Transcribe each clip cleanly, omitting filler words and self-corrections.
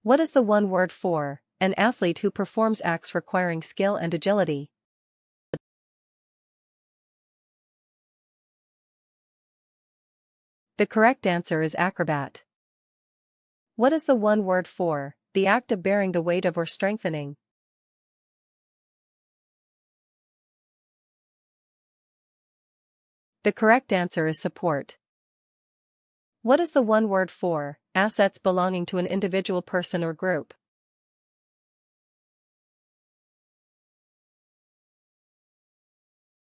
What is the one word for an athlete who performs acts requiring skill and agility? The correct answer is acrobat. What is the one word for the act of bearing the weight of or strengthening? The correct answer is support. What is the one word for assets belonging to an individual person or group?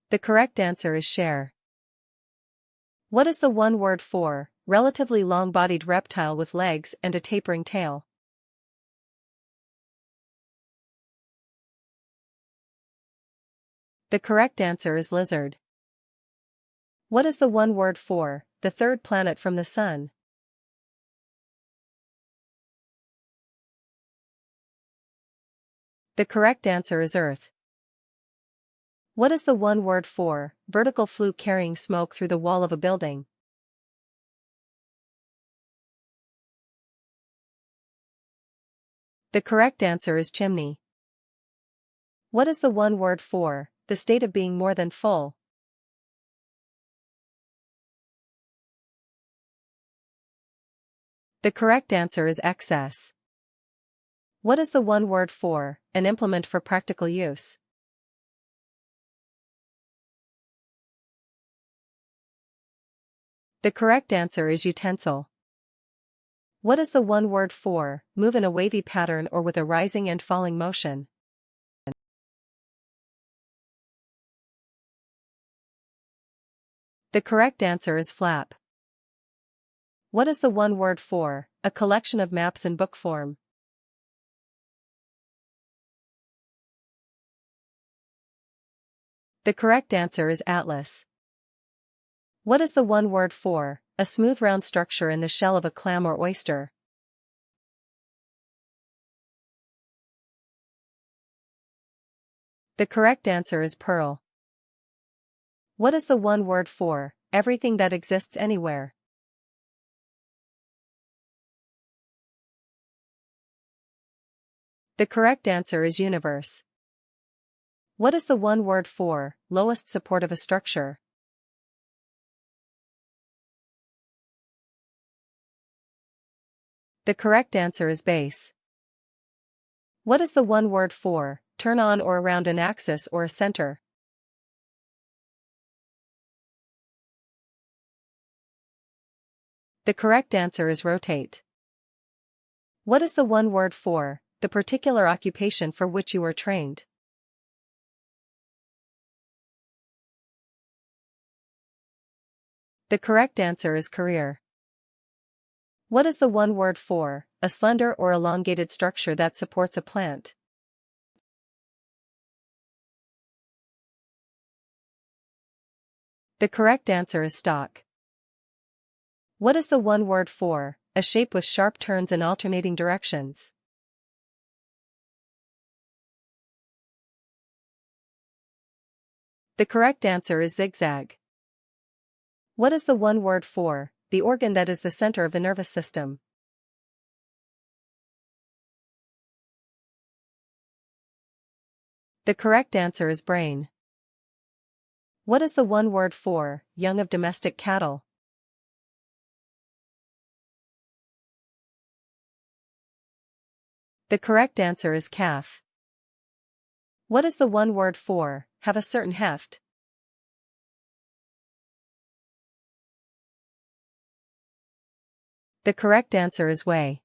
The correct answer is share. What is the one word for relatively long-bodied reptile with legs and a tapering tail? The correct answer is lizard. What is the one word for the third planet from the Sun? The correct answer is Earth. What is the one word for vertical flue carrying smoke through the wall of a building? The correct answer is chimney. What is the one word for the state of being more than full? The correct answer is excess. What is the one word for an implement for practical use? The correct answer is utensil. What is the one word for move in a wavy pattern or with a rising and falling motion? The correct answer is flap. What is the one word for a collection of maps in book form? The correct answer is atlas. What is the one word for a smooth round structure in the shell of a clam or oyster? The correct answer is pearl. What is the one word for everything that exists anywhere? The correct answer is universe. What is the one word for lowest support of a structure? The correct answer is base. What is the one word for turn on or around an axis or a center? The correct answer is rotate. What is the one word for the particular occupation for which you are trained? The correct answer is career. What is the one word for a slender or elongated structure that supports a plant? The correct answer is stalk. What is the one word for a shape with sharp turns in alternating directions? The correct answer is zigzag. What is the one word for the organ that is the center of the nervous system? The correct answer is brain. What is the one word for young of domestic cattle? The correct answer is calf. What is the one word for have a certain heft? The correct answer is weigh.